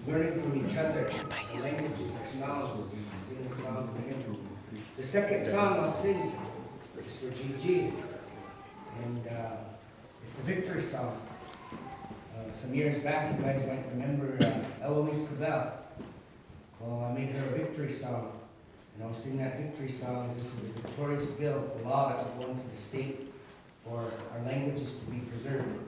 learning from each other, our languages, our songs, sing a song for him. The second song I'll sing is for Gigi, and it's a victory song. Some years back, you guys might remember Eloise Cabell. Well, I made her a victory song, and I'll sing that victory song as this is a victorious bill, the law that will go into the state for our languages to be preserved.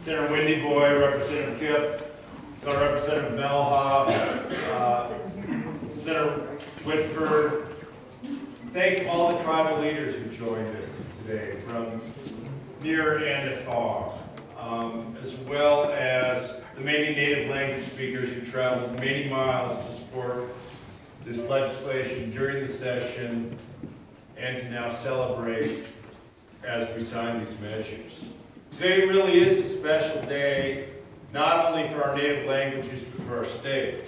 Senator Wendy Boy, Representative Kipp, Representative Melhoff, Senator Whitford. Thank all the tribal leaders who joined us today from near and far, as well as the many native language speakers who traveled many miles to support this legislation during the session and to now celebrate as we sign these measures. Today really is a special day, not only for our native languages, but for our state.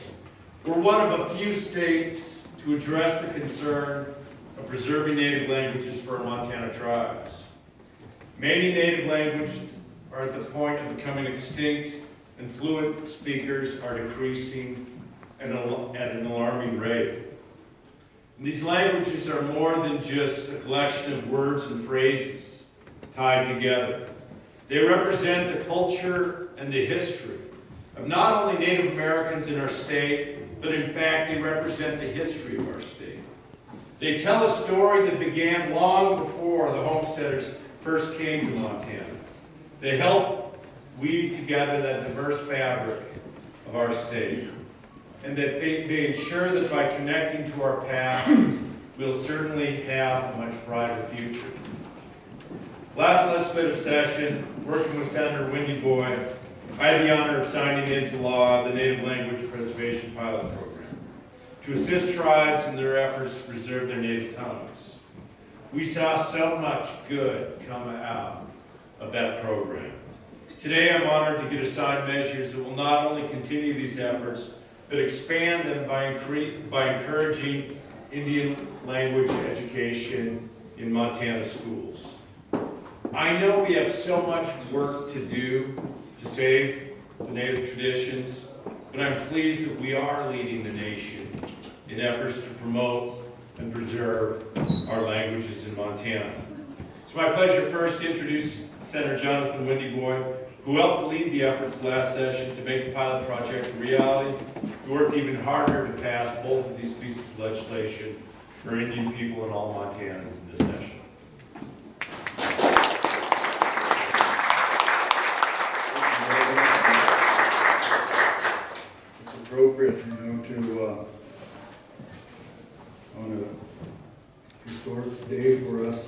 We're one of a few states to address the concern of preserving native languages for our Montana tribes. Many native languages are at the point of becoming extinct, and fluent speakers are decreasing at an alarming rate. And these languages are more than just a collection of words and phrases tied together. They represent the culture and the history of not only Native Americans in our state, but in fact they represent the history of our state. They tell a story that began long before the homesteaders first came to Montana. They help weave together that diverse fabric of our state, and that they ensure that by connecting to our past, we'll certainly have a much brighter future. Last legislative session, working with Senator Wendy Boy, I had the honor of signing into law the Native Language Preservation Pilot Program to assist tribes in their efforts to preserve their native tongues. We saw so much good come out of that program. Today I'm honored to get assigned measures that will not only continue these efforts, but expand them by encouraging Indian language education in Montana schools. I know we have so much work to do to save the native traditions, but I'm pleased that we are leading the nation in efforts to promote and preserve our languages in Montana. It's my pleasure first to introduce Senator Jonathan Wendy Boy, who helped lead the efforts last session to make the pilot project a reality. He worked even harder to pass both of these pieces of legislation for Indian people and all Montanans in this session. Appropriate, to on a historic day for us.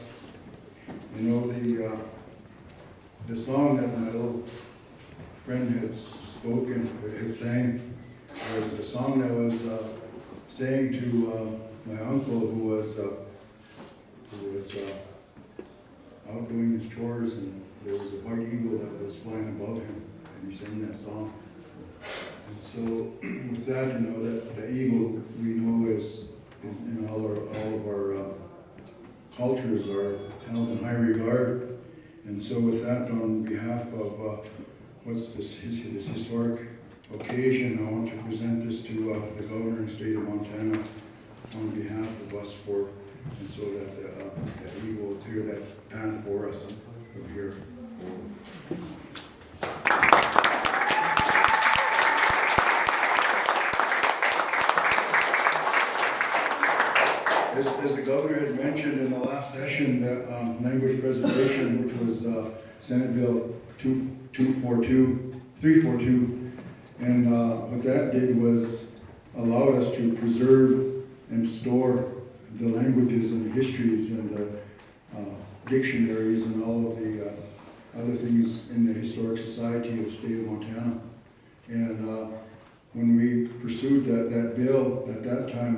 The song that my little friend had spoken, had sang, was a song that was saying to my uncle who was out doing his chores, and there was a white eagle that was flying above him, and he sang that song. And so with that, you know, that the eagle we know is in all of our cultures are held in high regard. And so with that, on behalf of what's this historic occasion, I want to present this to the governor of the state of Montana on behalf of us and so that he will clear that path for us from here. As the governor had mentioned in the last session, that language preservation, which was Senate Bill 342, and what that did was allow us to preserve and store the languages and the histories and the dictionaries and all of the other things in the Historic Society of the state of Montana. And when we pursued that bill, at that time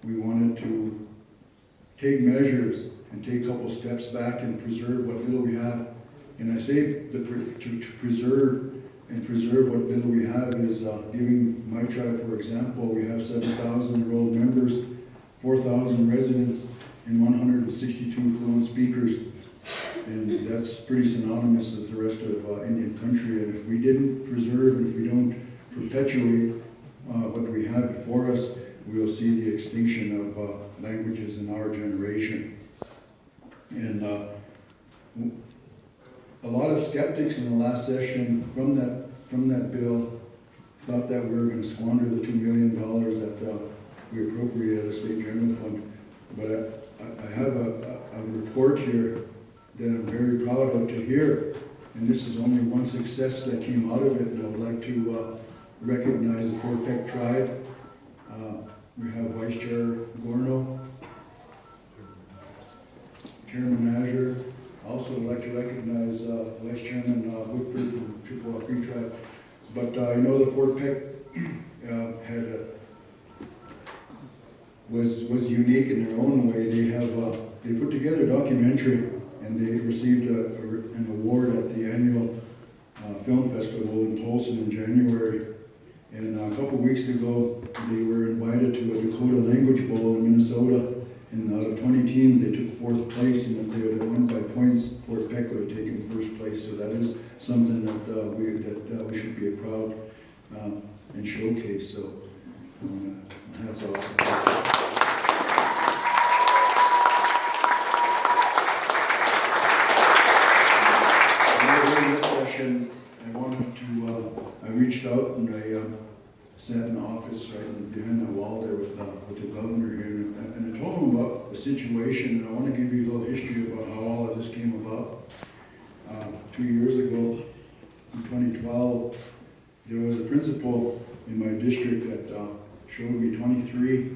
we wanted to take measures and take a couple steps back and preserve what little we have. And I say to preserve what little we have is giving my tribe, for example, we have 7,000 enrolled members, 4,000 residents, and 162 fluent speakers. And that's pretty synonymous with the rest of Indian country. And if we didn't preserve, and if we don't perpetuate what we have before us, we will see the extinction of languages in our generation. And a lot of skeptics in the last session from that bill thought that we were going to squander the $2 million that we appropriated as a state general fund. But I have a report here that I'm very proud of to hear, and this is only one success that came out of it, and I would like to recognize the Fort Peck tribe. We have Vice Chair Gorno, Chairman Azure. Also would like to recognize Vice Chairman Woodford from Chippewa Cree Tribe. But I know the Fort Peck was unique in their own way. They put together a documentary, and they received an award at the annual film festival in Tolson in January. And a couple weeks ago, they were invited to a Dakota Language Bowl in Minnesota. And out of 20 teams, they took 4th place. And if they would have won by points, Fort Peck would have taken 1st place. So that is something that we should be proud and showcase. So that's awesome. During this session, I reached out and I sat in the office right behind the wall there with the governor here, and I told him about the situation, and I want to give you a little history about how all of this came about. 2 years ago, in 2012, there was a principal in my district that showed me 23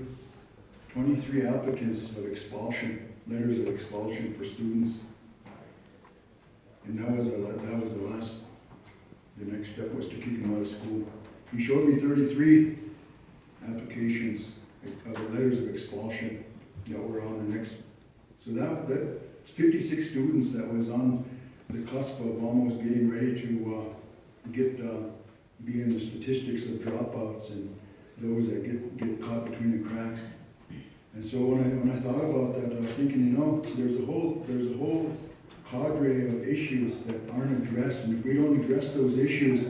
applicants of expulsion, letters of expulsion for students. And that was the last. The next step was to kick him out of school. He showed me 33 applications of letters of expulsion that were on the next. So that's 56 students that was on the cusp of almost getting ready to be in the statistics of dropouts and those that get caught between the cracks. And so when I thought about that, I was thinking, there's a whole cadre of issues that aren't addressed, and if we don't address those issues,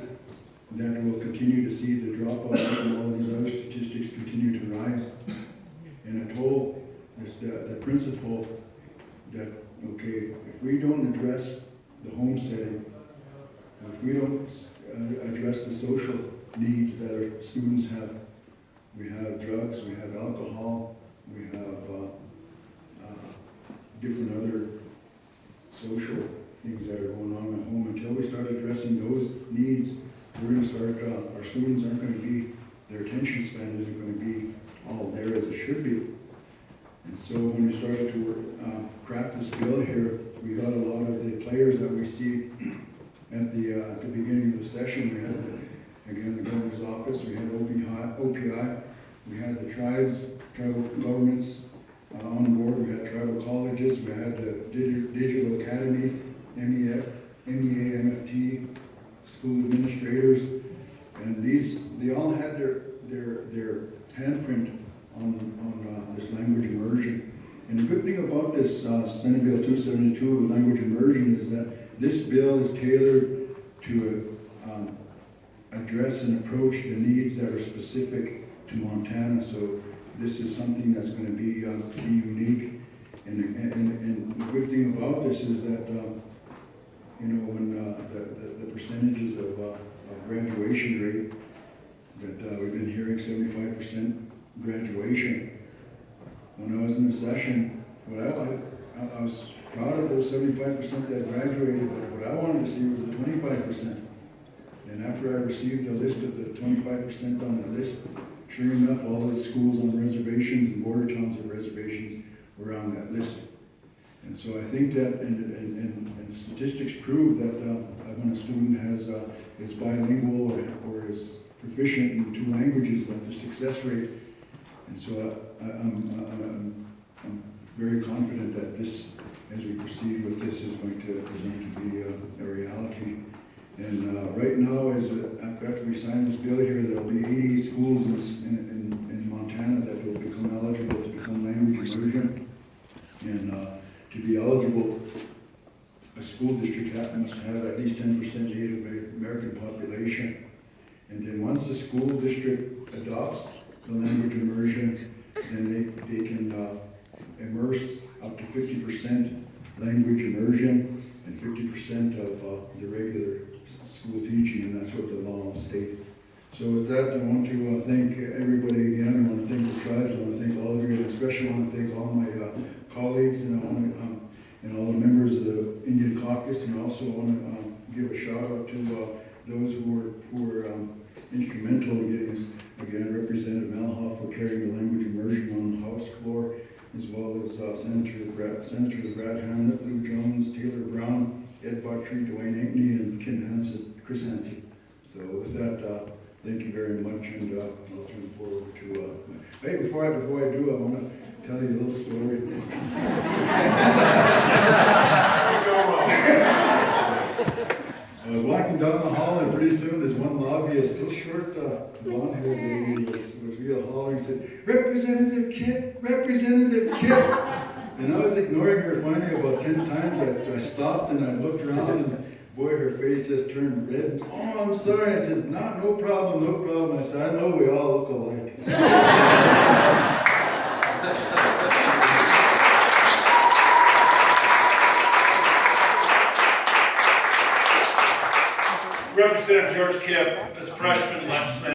then we'll continue to see the dropout and all these other statistics continue to rise. And I told the principal that, okay, if we don't address the home setting, if we don't address the social needs that our students have, we have drugs, we have alcohol, we have different other social things that are going on at home. Until we start addressing those needs, we're going to start, our students aren't going to be, their attention span isn't going to be all there as it should be. And so when we started to craft this bill here, we got a lot of the players that we see at the beginning of the session. We had, again, the governor's office, we had OPI, We had the tribes, tribal governments on board, we had tribal colleges, we had the Digital Academy, MEA, school administrators, and they all had their handprint on this language immersion. And the good thing about this Senate Bill 272, language immersion, is that this bill is tailored to address and approach the needs that are specific to Montana. So this is something that's going to be unique. And the good thing about this is that when the percentages of graduation rate that we've been hearing 75% graduation. When I was in the session, I was proud of those 75% that graduated, but what I wanted to see was the 25%. And after I received a list of the 25% on the list, sure enough, all the schools on reservations and border towns with reservations were on that list. And so I think that, and statistics prove that when a student is bilingual or is proficient in 2 languages, that the success rate. And so I'm very confident that this, as we proceed with this, is going to be a reality. And right now, after we sign this bill here, there'll be 80 schools in Montana that will become eligible to become language immersion. And to be eligible, a school district must have at least 10% Native American population. And then once the school district adopts the language immersion, then they can immerse up to 50% language immersion and 50% of the regular school teaching, and that's what the law states. So with that, I want to thank everybody again. I want to thank the tribes. I want to thank all of you, and especially want to thank all my colleagues, and I want to and all the members of the Indian Caucus, and I also want to give a shout out to those who were instrumental in getting us, again, Representative Malhoff for carrying the language immersion on the House floor, as well as Senator Brad Hamlet, Lou Jones, Taylor Brown, Ed Buttry, Dwayne Ankney, and Chris Hansen. So with that, thank you very much, and I'll turn it forward to. Hey, before I do, I want to tell you a little story. I was walking down the hall, and pretty soon there's one lobbyist, little short, blonde-haired lady, was real hollering, and said, "Representative Kit, Representative Kit." And I was ignoring her finally about 10 times. I stopped and I looked around, and boy, her face just turned red. "Oh, I'm sorry." I said, no problem, no problem." I said, "I know we all look alike." Representative George Kipp, as freshman legislator.